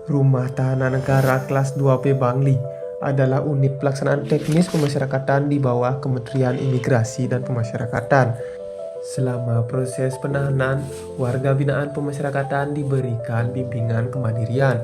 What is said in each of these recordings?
Rumah Tahanan Negara Kelas 2B Bangli adalah unit pelaksanaan teknis pemasyarakatan di bawah Kementerian Imigrasi dan Pemasyarakatan. Selama proses penahanan, warga binaan pemasyarakatan diberikan bimbingan kemandirian.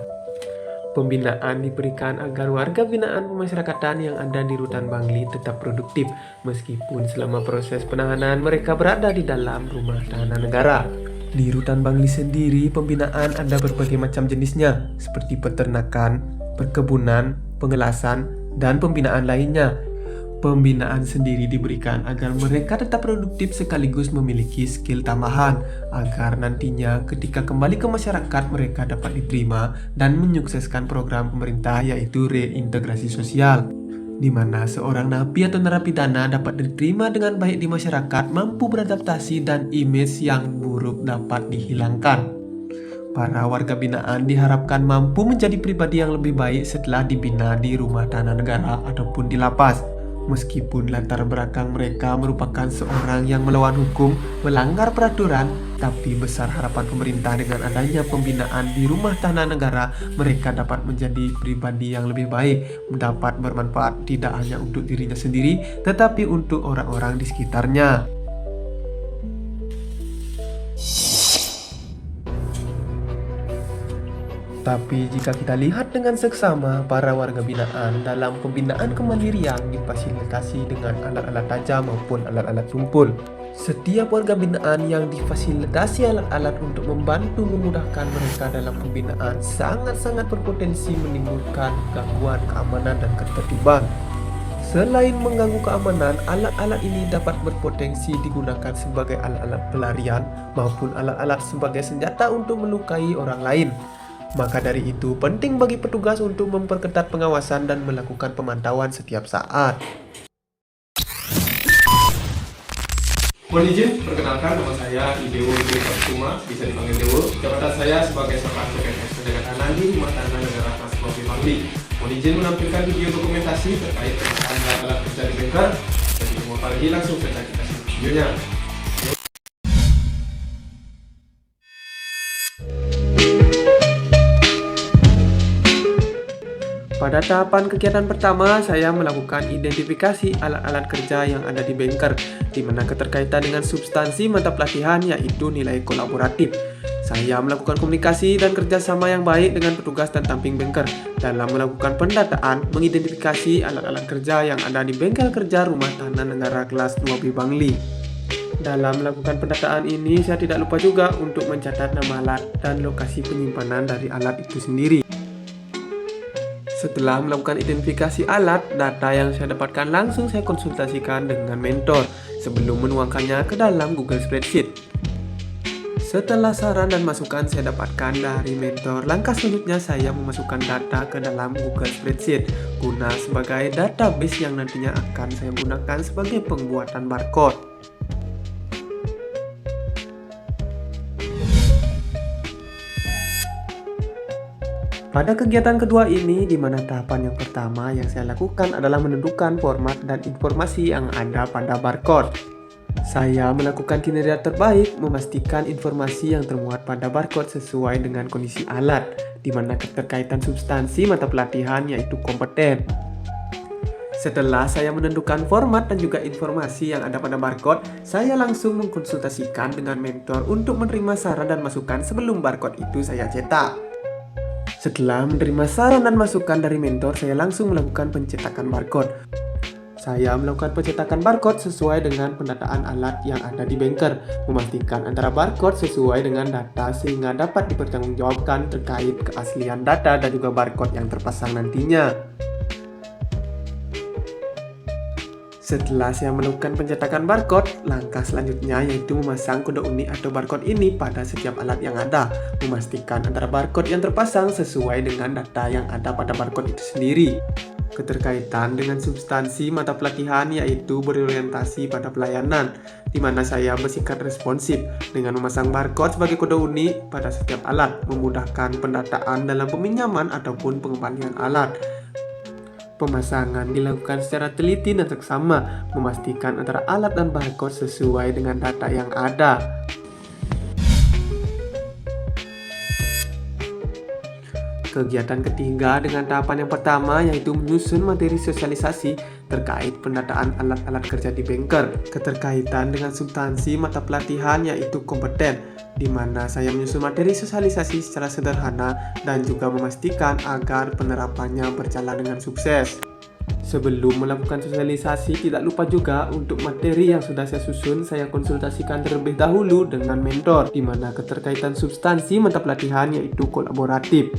Pembinaan diberikan agar warga binaan pemasyarakatan yang ada di Rutan Bangli tetap produktif, meskipun selama proses penahanan mereka berada di dalam rumah tahanan negara. Di Rutan Bangli sendiri, pembinaan ada berbagai macam jenisnya, seperti peternakan, perkebunan, pengelasan, dan pembinaan lainnya. Pembinaan sendiri diberikan agar mereka tetap produktif sekaligus memiliki skill tambahan, agar nantinya ketika kembali ke masyarakat mereka dapat diterima dan menyukseskan program pemerintah yaitu reintegrasi sosial, di mana seorang napi atau narapidana dapat diterima dengan baik di masyarakat, mampu beradaptasi dan image yang buruk dapat dihilangkan. Para warga binaan diharapkan mampu menjadi pribadi yang lebih baik setelah dibina di rumah tahanan negara ataupun di lapas. Meskipun latar belakang mereka merupakan seorang yang melawan hukum, melanggar peraturan, tapi besar harapan pemerintah dengan adanya pembinaan di rumah tahanan negara, mereka dapat menjadi pribadi yang lebih baik, dapat bermanfaat tidak hanya untuk dirinya sendiri, tetapi untuk orang-orang di sekitarnya. Tapi jika kita lihat dengan seksama, para warga binaan dalam pembinaan kemandirian difasilitasi dengan alat-alat tajam maupun alat-alat tumpul. Setiap warga binaan yang difasilitasi alat-alat untuk membantu memudahkan mereka dalam pembinaan sangat-sangat berpotensi menimbulkan gangguan keamanan dan ketertiban. Selain mengganggu keamanan, alat-alat ini dapat berpotensi digunakan sebagai alat-alat pelarian maupun alat-alat sebagai senjata untuk melukai orang lain. Maka dari itu, penting bagi petugas untuk memperketat pengawasan dan melakukan pemantauan setiap saat. Mohon izin, perkenalkan nama saya Idewo Kusuma, bisa dipanggil Dewo. Jabatan saya sebagai seorang CPNS penjagaan di Rumah Tahanan Negara Kelas 2B Bangli. Mohon izin menampilkan video dokumentasi terkait pengadaan alat kerja di bengkel. Jadi mau lagi langsung saja kita simak videonya. Pada tahapan kegiatan pertama, saya melakukan identifikasi alat-alat kerja yang ada di bengkel, di mana keterkaitan dengan substansi mata pelatihan yaitu nilai kolaboratif. Saya melakukan komunikasi dan kerjasama yang baik dengan petugas dan tamping bengkel dalam melakukan pendataan, mengidentifikasi alat-alat kerja yang ada di bengkel kerja Rumah Tahanan Negara Kelas 2B Bangli. Dalam melakukan pendataan ini, saya tidak lupa juga untuk mencatat nama alat dan lokasi penyimpanan dari alat itu sendiri. Setelah melakukan identifikasi alat, data yang saya dapatkan langsung saya konsultasikan dengan mentor sebelum menuangkannya ke dalam Google Spreadsheet. Setelah saran dan masukan saya dapatkan dari mentor, langkah selanjutnya saya memasukkan data ke dalam Google Spreadsheet guna sebagai database yang nantinya akan saya gunakan sebagai pembuatan barcode. Pada kegiatan kedua ini, di mana tahapan yang pertama yang saya lakukan adalah menentukan format dan informasi yang ada pada barcode. Saya melakukan kinerja terbaik, memastikan informasi yang termuat pada barcode sesuai dengan kondisi alat, di mana keterkaitan substansi mata pelatihan yaitu kompeten. Setelah saya menentukan format dan juga informasi yang ada pada barcode, saya langsung mengkonsultasikan dengan mentor untuk menerima saran dan masukan sebelum barcode itu saya cetak. Setelah menerima saran dan masukan dari mentor, saya langsung melakukan pencetakan barcode. Saya melakukan pencetakan barcode sesuai dengan pendataan alat yang ada di bengkel, memastikan antara barcode sesuai dengan data sehingga dapat dipertanggungjawabkan terkait keaslian data dan juga barcode yang terpasang nantinya. Setelah saya melakukan pencetakan barcode, langkah selanjutnya yaitu memasang kode unik atau barcode ini pada setiap alat yang ada, memastikan antara barcode yang terpasang sesuai dengan data yang ada pada barcode itu sendiri. Keterkaitan dengan substansi mata pelatihan yaitu berorientasi pada pelayanan, di mana saya bersikap responsif dengan memasang barcode sebagai kode unik pada setiap alat, memudahkan pendataan dalam peminjaman ataupun pengembalian alat. Pemasangan dilakukan secara teliti dan seksama, memastikan antara alat dan barcode sesuai dengan data yang ada. Kegiatan ketiga dengan tahapan yang pertama yaitu menyusun materi sosialisasi terkait pendataan alat-alat kerja di banker. Keterkaitan dengan substansi mata pelatihan yaitu kompeten, di mana saya menyusun materi sosialisasi secara sederhana dan juga memastikan agar penerapannya berjalan dengan sukses. Sebelum melakukan sosialisasi, tidak lupa juga untuk materi yang sudah saya susun, saya konsultasikan terlebih dahulu dengan mentor, di mana keterkaitan substansi mata pelatihan yaitu kolaboratif.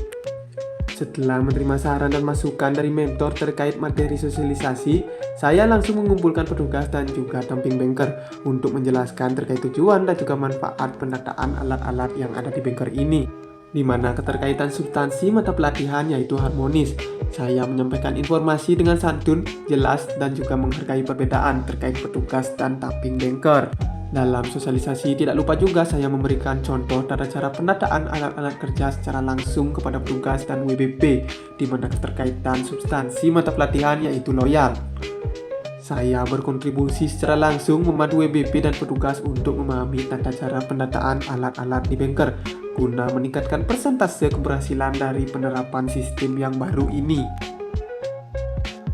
Setelah menerima saran dan masukan dari mentor terkait materi sosialisasi, saya langsung mengumpulkan petugas dan juga damping banker untuk menjelaskan terkait tujuan dan juga manfaat pendataan alat-alat yang ada di banker ini, di mana keterkaitan substansi mata pelatihan yaitu harmonis. Saya menyampaikan informasi dengan santun, jelas, dan juga menghargai perbedaan terkait petugas dan damping banker. Dalam sosialisasi tidak lupa juga saya memberikan contoh tata cara pendataan alat-alat kerja secara langsung kepada petugas dan WBP, di mana keterkaitan substansi mata pelatihan yaitu loyal. Saya berkontribusi secara langsung membantu WBP dan petugas untuk memahami tata cara pendataan alat-alat di banker guna meningkatkan persentase keberhasilan dari penerapan sistem yang baru ini.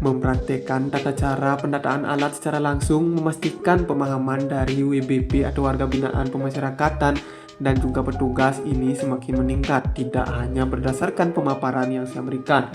Mempraktekkan tata cara pendataan alat secara langsung memastikan pemahaman dari WBP atau warga binaan pemasyarakatan dan juga petugas ini semakin meningkat, tidak hanya berdasarkan pemaparan yang saya berikan.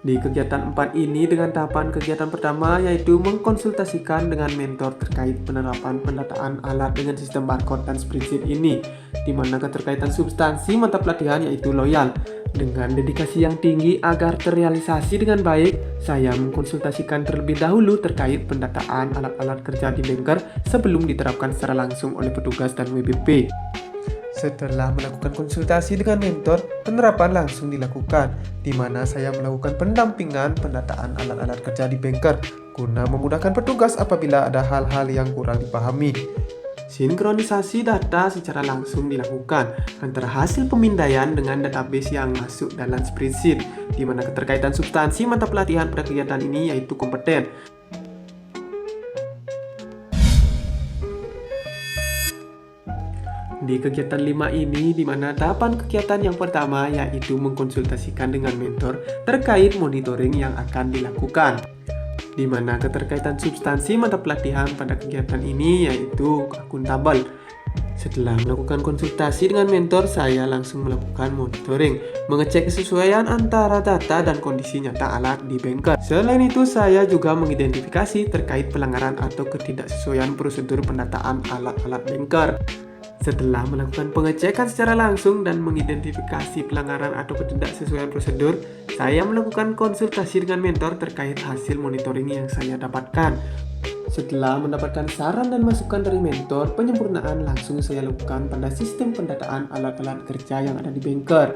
Di kegiatan 4 ini dengan tahapan kegiatan pertama yaitu mengkonsultasikan dengan mentor terkait penerapan pendataan alat dengan sistem barcode dan spreadsheet ini, di mana keterkaitan substansi mata pelatihan yaitu loyal. Dengan dedikasi yang tinggi agar terrealisasi dengan baik, saya mengkonsultasikan terlebih dahulu terkait pendataan alat-alat kerja di banker sebelum diterapkan secara langsung oleh petugas dan WBP. Setelah melakukan konsultasi dengan mentor, penerapan langsung dilakukan, di mana saya melakukan pendampingan pendataan alat-alat kerja di banker guna memudahkan petugas apabila ada hal-hal yang kurang dipahami. Sinkronisasi data secara langsung dilakukan antara hasil pemindaian dengan database yang masuk dalam spreadsheet, di mana keterkaitan substansi mata pelatihan pada kegiatan ini yaitu kompeten. Di kegiatan 5 ini, di mana tahapan kegiatan yang pertama yaitu mengkonsultasikan dengan mentor terkait monitoring yang akan dilakukan, di mana keterkaitan substansi mata pelatihan pada kegiatan ini yaitu akuntabel. Setelah melakukan konsultasi dengan mentor, saya langsung melakukan monitoring, mengecek kesesuaian antara data dan kondisi nyata alat di banker. Selain itu, saya juga mengidentifikasi terkait pelanggaran atau ketidaksesuaian prosedur pendataan alat-alat banker. Setelah melakukan pengecekan secara langsung dan mengidentifikasi pelanggaran atau ketidaksesuaian prosedur, saya melakukan konsultasi dengan mentor terkait hasil monitoring yang saya dapatkan. Setelah mendapatkan saran dan masukan dari mentor, penyempurnaan langsung saya lakukan pada sistem pendataan alat-alat kerja yang ada di banker.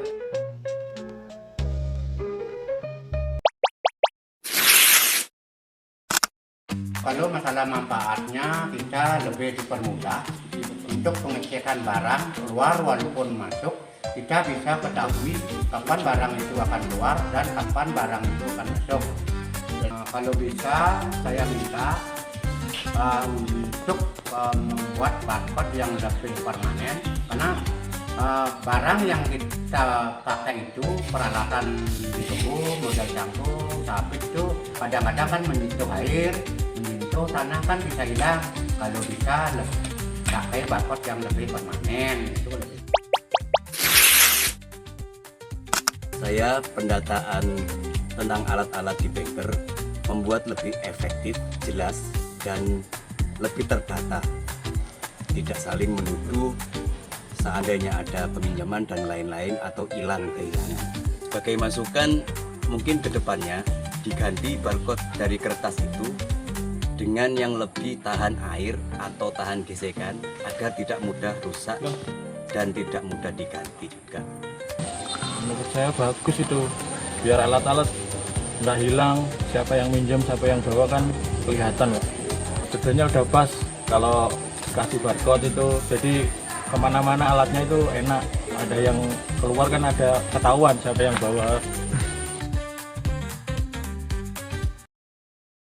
Kalau masalah manfaatnya, kita lebih dipermudah untuk pengecekan barang keluar walaupun masuk. Kita bisa ketahui kapan barang itu akan keluar dan kapan barang itu akan masuk. Kalau bisa, saya minta untuk membuat barcode yang lebih permanen, karena barang yang kita pakai itu peralatan tubuh, modal cangkul, sabit itu kadang-kadang kan menyentuh air, menyentuh tanah kan bisa hilang. Kalau bisa pakai barcode yang lebih permanen itu lebih. Saya pendataan tentang alat-alat di banker membuat lebih efektif, jelas, dan lebih terdata. Tidak saling menuduh seandainya ada peminjaman dan lain-lain atau hilang kehilangan. Sebagai masukan, mungkin kedepannya diganti barcode dari kertas itu dengan yang lebih tahan air atau tahan gesekan agar tidak mudah rusak dan tidak mudah diganti juga. Menurut saya bagus itu, biar alat-alat nggak hilang, siapa yang minjem, siapa yang bawa kan kelihatan loh. Sebenarnya udah pas kalau kasih barcode itu, jadi kemana-mana alatnya itu enak, ada yang keluar kan ada ketahuan siapa yang bawa.